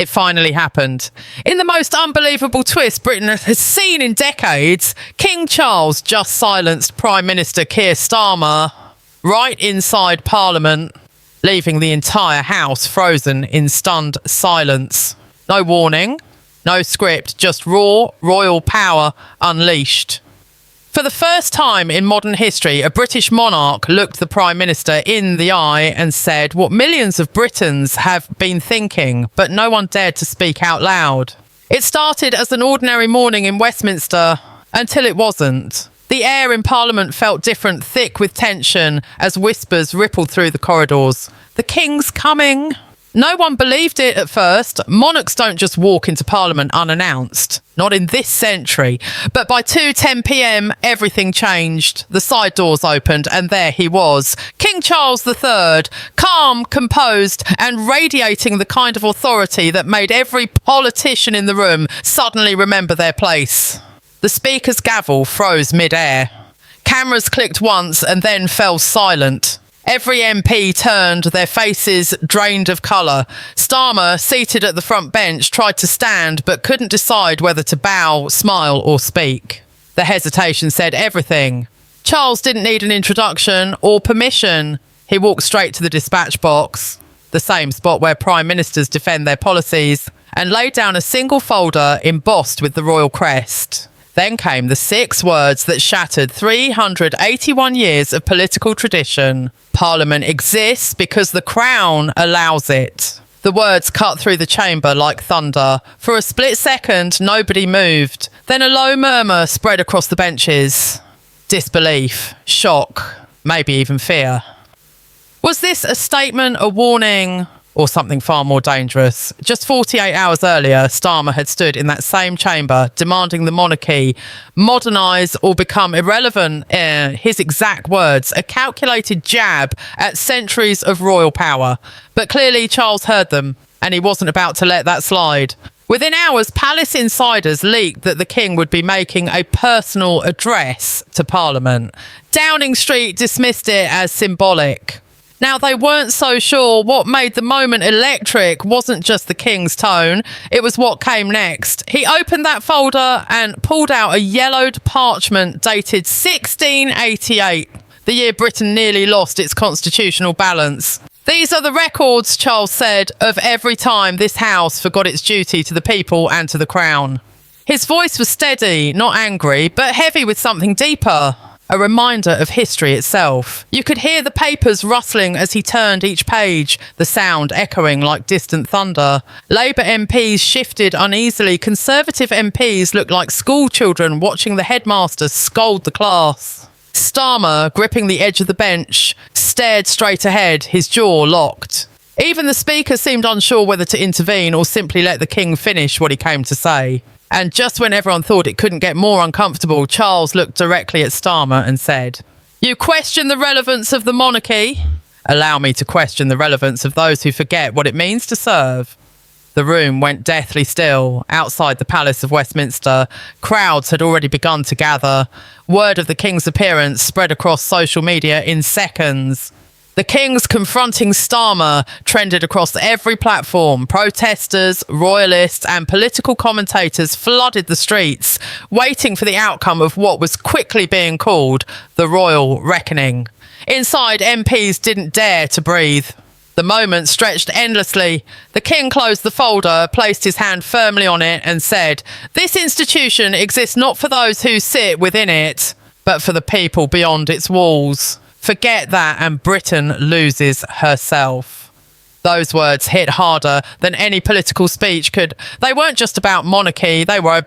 It finally happened. In the most unbelievable twist Britain has seen in decades, King Charles just silenced Prime Minister Keir Starmer right inside Parliament, leaving the entire House frozen in stunned silence. No warning, no script, just raw royal power unleashed. For the first time in modern history, a British monarch looked the Prime Minister in the eye and said what millions of Britons have been thinking, but no one dared to speak out loud. It started as an ordinary morning in Westminster, until it wasn't. The air in Parliament felt different, thick with tension, as whispers rippled through the corridors. The King's coming! No one believed it at first. Monarchs don't just walk into Parliament unannounced. Not in this century. But by 2:10 p.m, everything changed. The side doors opened and there he was. King Charles III, calm, composed and radiating the kind of authority that made every politician in the room suddenly remember their place. The Speaker's gavel froze mid-air. Cameras clicked once and then fell silent. Every MP turned, their faces drained of colour. Starmer, seated at the front bench, tried to stand but couldn't decide whether to bow, smile or speak. The hesitation said everything. Charles didn't need an introduction or permission. He walked straight to the dispatch box, the same spot where Prime Ministers defend their policies, and laid down a single folder embossed with the royal crest. Then came the 6 words that shattered 381 years of political tradition. Parliament exists because the Crown allows it. The words cut through the chamber like thunder. For a split second, nobody moved. Then a low murmur spread across the benches. Disbelief, shock, maybe even fear. Was this a statement, a warning, or something far more dangerous? Just 48 hours earlier, Starmer had stood in that same chamber demanding the monarchy modernise or become irrelevant. His exact words, a calculated jab at centuries of royal power. But clearly Charles heard them, and he wasn't about to let that slide. Within hours, palace insiders leaked that the king would be making a personal address to Parliament. Downing Street dismissed it as symbolic. Now, they weren't so sure what made the moment electric wasn't just the King's tone, it was what came next. He opened that folder and pulled out a yellowed parchment dated 1688, the year Britain nearly lost its constitutional balance. These are the records, Charles said, of every time this house forgot its duty to the people and to the Crown. His voice was steady, not angry, but heavy with something deeper. A reminder of history itself. You could hear the papers rustling as he turned each page, the sound echoing like distant thunder. Labour MPs shifted uneasily. Conservative MPs looked like school children watching the headmaster scold the class. Starmer, gripping the edge of the bench, stared straight ahead, his jaw locked. Even the Speaker seemed unsure whether to intervene or simply let the King finish what he came to say. And just when everyone thought it couldn't get more uncomfortable, Charles looked directly at Starmer and said, "You question the relevance of the monarchy? Allow me to question the relevance of those who forget what it means to serve." The room went deathly still. Outside the Palace of Westminster, crowds had already begun to gather. Word of the King's appearance spread across social media in seconds. The King's confronting Starmer trended across every platform. Protesters, royalists and political commentators flooded the streets, waiting for the outcome of what was quickly being called the royal reckoning. Inside, MPs didn't dare to breathe. The moment stretched endlessly. The King closed the folder, placed his hand firmly on it and said, "This institution exists not for those who sit within it, but for the people beyond its walls. Forget that and Britain loses herself." Those words hit harder than any political speech could. They weren't just about monarchy, they were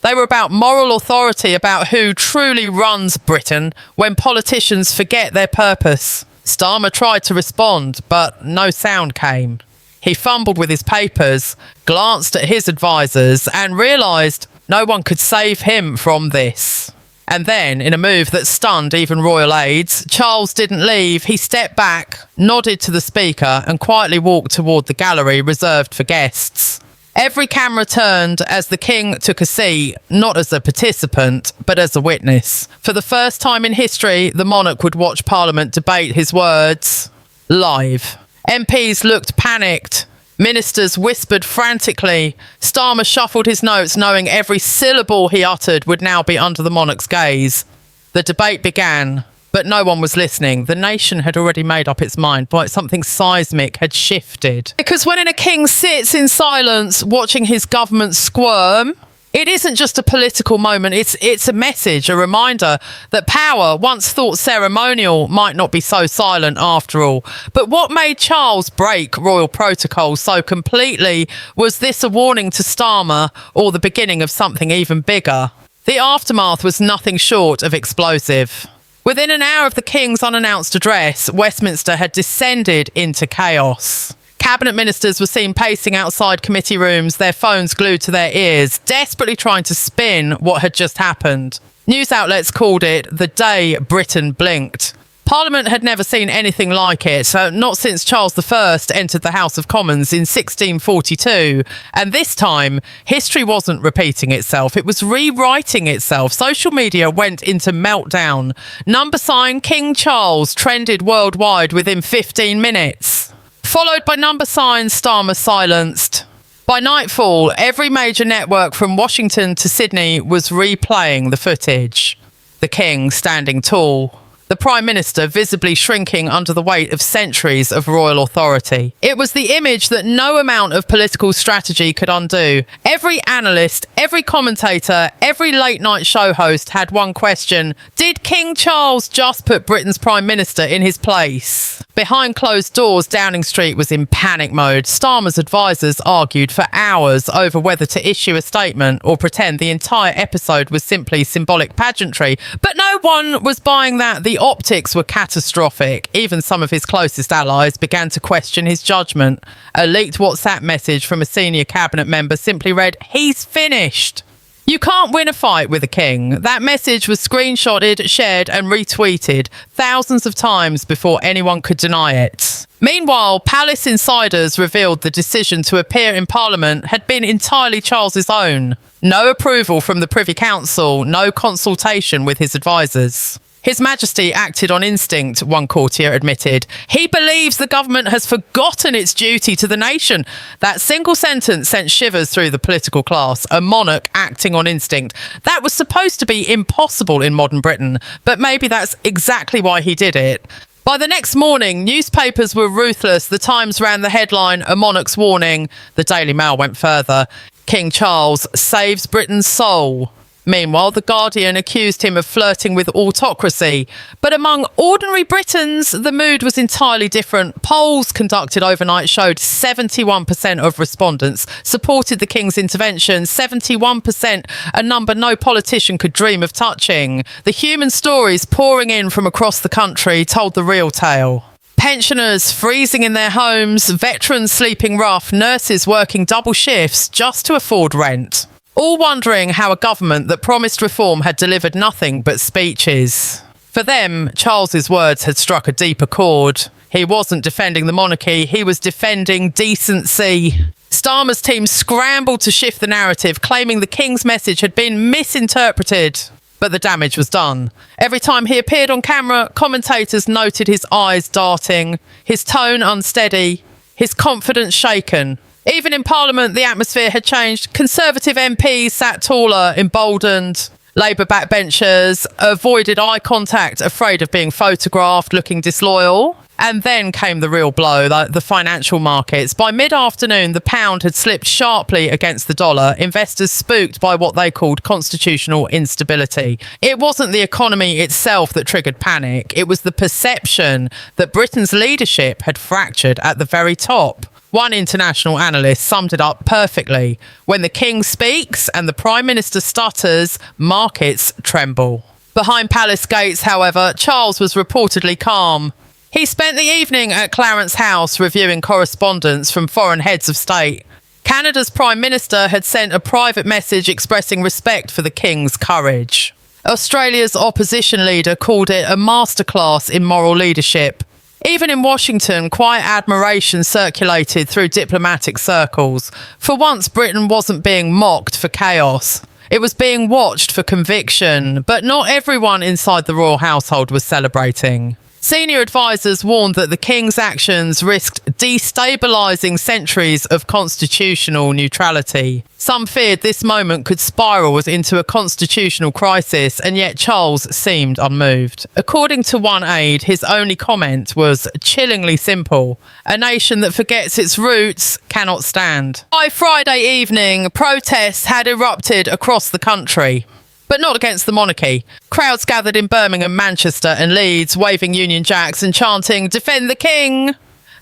about moral authority, about who truly runs Britain when politicians forget their purpose. Starmer tried to respond, but no sound came. He fumbled with his papers, glanced at his advisors and realised no one could save him from this. And then, in a move that stunned even royal aides, Charles didn't leave. He stepped back, nodded to the Speaker and quietly walked toward the gallery reserved for guests. Every camera turned as the King took a seat, not as a participant, but as a witness. For the first time in history, the monarch would watch Parliament debate his words live. MPs looked panicked. Ministers whispered frantically. Starmer shuffled his notes, knowing every syllable he uttered would now be under the monarch's gaze. The debate began, but no one was listening. The nation had already made up its mind, but something seismic had shifted. Because when a king sits in silence, watching his government squirm, it isn't just a political moment, it's a message, a reminder that power, once thought ceremonial, might not be so silent after all. But what made Charles break royal protocol so completely was this a warning to Starmer, or the beginning of something even bigger? The aftermath was nothing short of explosive. Within an hour of the King's unannounced address, Westminster had descended into chaos. Cabinet ministers were seen pacing outside committee rooms, their phones glued to their ears, desperately trying to spin what had just happened. News outlets called it the day Britain blinked. Parliament had never seen anything like it, not since Charles I entered the House of Commons in 1642. And this time, history wasn't repeating itself, it was rewriting itself. Social media went into meltdown. Number sign King Charles trended worldwide within 15 minutes. Followed by number sign Starmer silenced. By nightfall, every major network from Washington to Sydney was replaying the footage. The King standing tall. The Prime Minister visibly shrinking under the weight of centuries of royal authority. It was the image that no amount of political strategy could undo. Every analyst, every commentator, every late-night show host had one question. Did King Charles just put Britain's Prime Minister in his place? Behind closed doors, Downing Street was in panic mode. Starmer's advisors argued for hours over whether to issue a statement or pretend the entire episode was simply symbolic pageantry. But no one was buying that. The optics were catastrophic. Even some of his closest allies began to question his judgment. A leaked WhatsApp message from a senior cabinet member simply read, "He's finished." You can't win a fight with a king. That message was screenshotted, shared and retweeted thousands of times before anyone could deny it. Meanwhile, palace insiders revealed the decision to appear in Parliament had been entirely Charles's own. No approval from the Privy Council, no consultation with his advisors. His Majesty acted on instinct, one courtier admitted. He believes the government has forgotten its duty to the nation. That single sentence sent shivers through the political class. A monarch acting on instinct. That was supposed to be impossible in modern Britain, but maybe that's exactly why he did it. By the next morning, newspapers were ruthless. The Times ran the headline, "A Monarch's Warning." The Daily Mail went further. King Charles saves Britain's soul. Meanwhile, The Guardian accused him of flirting with autocracy. But among ordinary Britons, the mood was entirely different. Polls conducted overnight showed 71% of respondents supported the King's intervention. 71%, a number no politician could dream of touching. The human stories pouring in from across the country told the real tale. Pensioners freezing in their homes, veterans sleeping rough, nurses working double shifts just to afford rent. All wondering how a government that promised reform had delivered nothing but speeches. For them, Charles's words had struck a deeper chord. He wasn't defending the monarchy, he was defending decency. Starmer's team scrambled to shift the narrative, claiming the King's message had been misinterpreted. But the damage was done. Every time he appeared on camera, commentators noted his eyes darting, his tone unsteady, his confidence shaken. Even in Parliament, the atmosphere had changed. Conservative MPs sat taller, emboldened. Labour backbenchers avoided eye contact, afraid of being photographed, looking disloyal. And then came the real blow, the financial markets. By mid-afternoon, the pound had slipped sharply against the dollar, investors spooked by what they called constitutional instability. It wasn't the economy itself that triggered panic. It was the perception that Britain's leadership had fractured at the very top. One international analyst summed it up perfectly. When the King speaks and the Prime Minister stutters, markets tremble. Behind palace gates, however, Charles was reportedly calm. He spent the evening at Clarence House reviewing correspondence from foreign heads of state. Canada's Prime Minister had sent a private message expressing respect for the King's courage. Australia's opposition leader called it a masterclass in moral leadership. Even in Washington, quiet admiration circulated through diplomatic circles. For once, Britain wasn't being mocked for chaos. It was being watched for conviction, but not everyone inside the royal household was celebrating. Senior advisors warned that the King's actions risked destabilising centuries of constitutional neutrality. Some feared this moment could spiral into a constitutional crisis, and yet Charles seemed unmoved. According to one aide, his only comment was chillingly simple: "A nation that forgets its roots cannot stand." By Friday evening, protests had erupted across the country, but not against the monarchy. Crowds gathered in Birmingham, Manchester and Leeds, waving Union Jacks and chanting, "Defend the King!"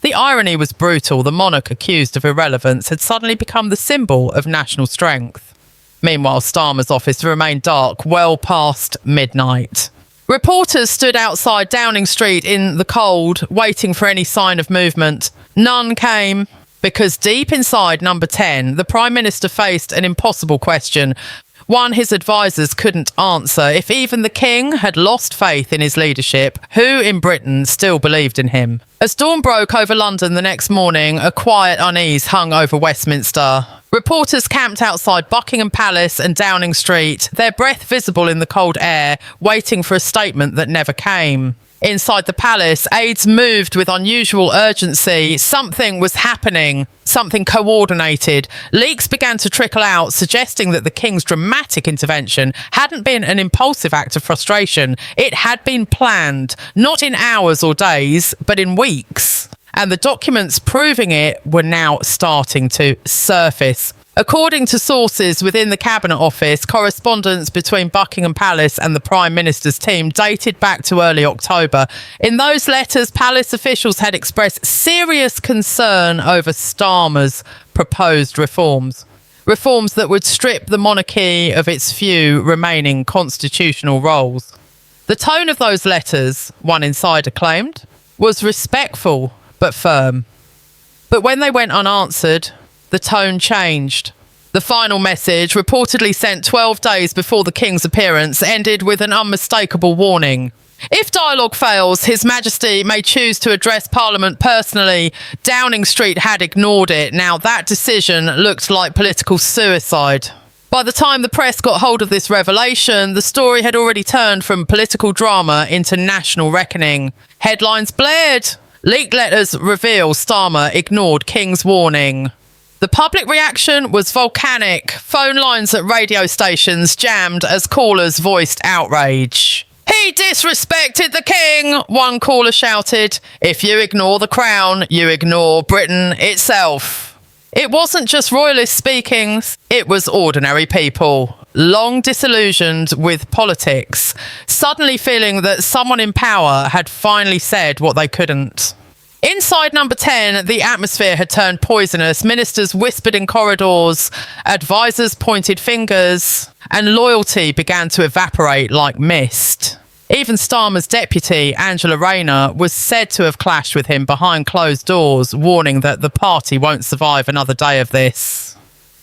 The irony was brutal. The monarch, accused of irrelevance, had suddenly become the symbol of national strength. Meanwhile, Starmer's office remained dark well past midnight. Reporters stood outside Downing Street in the cold, waiting for any sign of movement. None came, because deep inside number 10, the Prime Minister faced an impossible question, one his advisers couldn't answer. If even the King had lost faith in his leadership, who in Britain still believed in him? As dawn broke over London the next morning, a quiet unease hung over Westminster. Reporters camped outside Buckingham Palace and Downing Street, their breath visible in the cold air, waiting for a statement that never came. Inside the palace, aides moved with unusual urgency. Something was happening, something coordinated. Leaks began to trickle out, suggesting that the King's dramatic intervention hadn't been an impulsive act of frustration. It had been planned, not in hours or days, but in weeks. And the documents proving it were now starting to surface. According to sources within the Cabinet Office, correspondence between Buckingham Palace and the Prime Minister's team dated back to early October. In those letters, palace officials had expressed serious concern over Starmer's proposed reforms. Reforms that would strip the monarchy of its few remaining constitutional roles. The tone of those letters, one insider claimed, was respectful but firm. But when they went unanswered, the tone changed. The final message, reportedly sent 12 days before the King's appearance, ended with an unmistakable warning. If dialogue fails, His Majesty may choose to address Parliament personally. Downing Street had ignored it. Now that decision looked like political suicide. By the time the press got hold of this revelation, the story had already turned from political drama into national reckoning. Headlines blared. Leaked letters reveal Starmer ignored King's warning. The public reaction was volcanic. Phone lines at radio stations jammed as callers voiced outrage. "He disrespected the King," one caller shouted. "If you ignore the Crown, you ignore Britain itself." It wasn't just royalists speaking, it was ordinary people, long disillusioned with politics, suddenly feeling that someone in power had finally said what they couldn't. Inside number 10, the atmosphere had turned poisonous. Ministers whispered in corridors, advisors pointed fingers, and loyalty began to evaporate like mist. Even Starmer's deputy, Angela Rayner, was said to have clashed with him behind closed doors, warning that the party won't survive another day of this.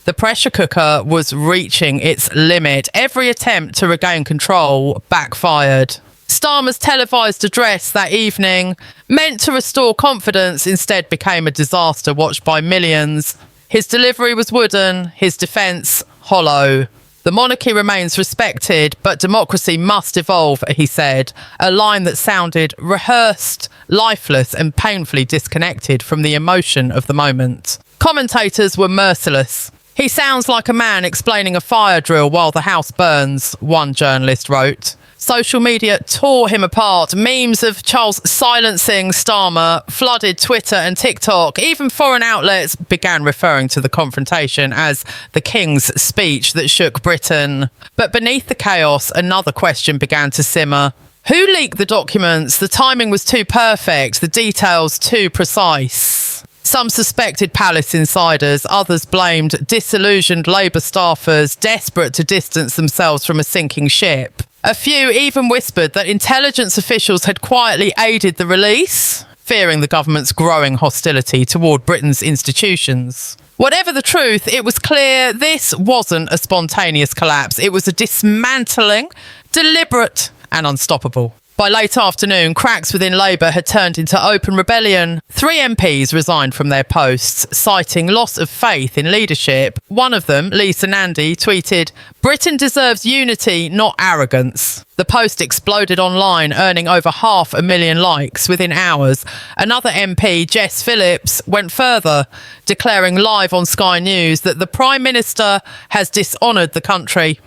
The pressure cooker was reaching its limit. Every attempt to regain control backfired. Starmer's televised address that evening, meant to restore confidence, instead became a disaster watched by millions. His delivery was wooden, his defence hollow. The monarchy remains respected, but democracy must evolve, he said, a line that sounded rehearsed, lifeless and painfully disconnected from the emotion of the moment. Commentators were merciless. "He sounds like a man explaining a fire drill while the house burns," one journalist wrote. Social media tore him apart. Memes of Charles silencing Starmer flooded Twitter and TikTok. Even foreign outlets began referring to the confrontation as the King's speech that shook Britain. But beneath the chaos, another question began to simmer. Who leaked the documents? The timing was too perfect, the details too precise. Some suspected palace insiders, others blamed disillusioned Labour staffers desperate to distance themselves from a sinking ship. A few even whispered that intelligence officials had quietly aided the release, fearing the government's growing hostility toward Britain's institutions. Whatever the truth, it was clear this wasn't a spontaneous collapse. It was a dismantling, deliberate and unstoppable. By late afternoon, cracks within Labour had turned into open rebellion. 3 MPs resigned from their posts, citing loss of faith in leadership. One of them, Lisa Nandy, tweeted, "Britain deserves unity, not arrogance." The post exploded online, earning over 500,000 likes within hours. Another MP, Jess Phillips, went further, declaring live on Sky News that the Prime Minister has dishonoured the country.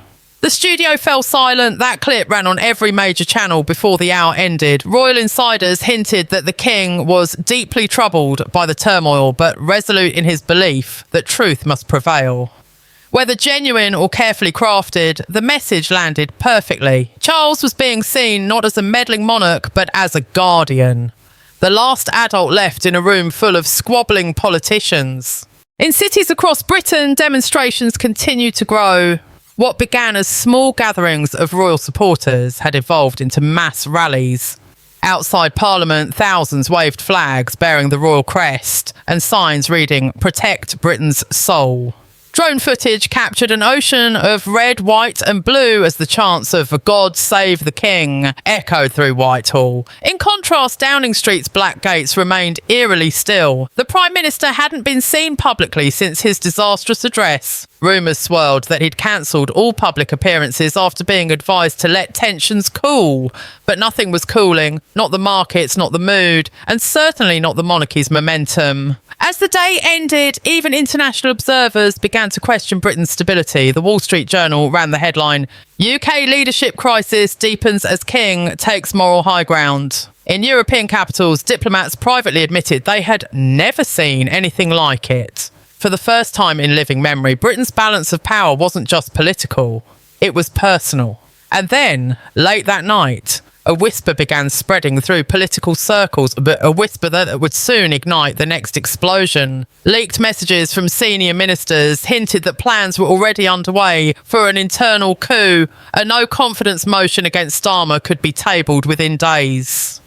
The studio fell silent. That clip ran on every major channel before the hour ended. Royal insiders hinted that the king was deeply troubled by the turmoil, but resolute in his belief that truth must prevail. Whether genuine or carefully crafted, the message landed perfectly. Charles was being seen not as a meddling monarch, but as a guardian. The last adult left in a room full of squabbling politicians. In cities across Britain, demonstrations continued to grow. What began as small gatherings of royal supporters had evolved into mass rallies. Outside Parliament, thousands waved flags bearing the royal crest and signs reading "Protect Britain's Soul." Drone footage captured an ocean of red, white and blue as the chants of "God Save the King" echoed through Whitehall. In contrast, Downing Street's black gates remained eerily still. The Prime Minister hadn't been seen publicly since his disastrous address. Rumours swirled that he'd cancelled all public appearances after being advised to let tensions cool. But nothing was cooling, not the markets, not the mood, and certainly not the monarchy's momentum. As the day ended, even international observers began to question Britain's stability. The Wall Street Journal ran the headline, "UK leadership crisis deepens as King takes moral high ground." In European capitals, diplomats privately admitted they had never seen anything like it. For the first time in living memory, Britain's balance of power wasn't just political, it was personal. And then, late that night, a whisper began spreading through political circles, but a whisper that would soon ignite the next explosion. Leaked messages from senior ministers hinted that plans were already underway for an internal coup. A no-confidence motion against Starmer could be tabled within days.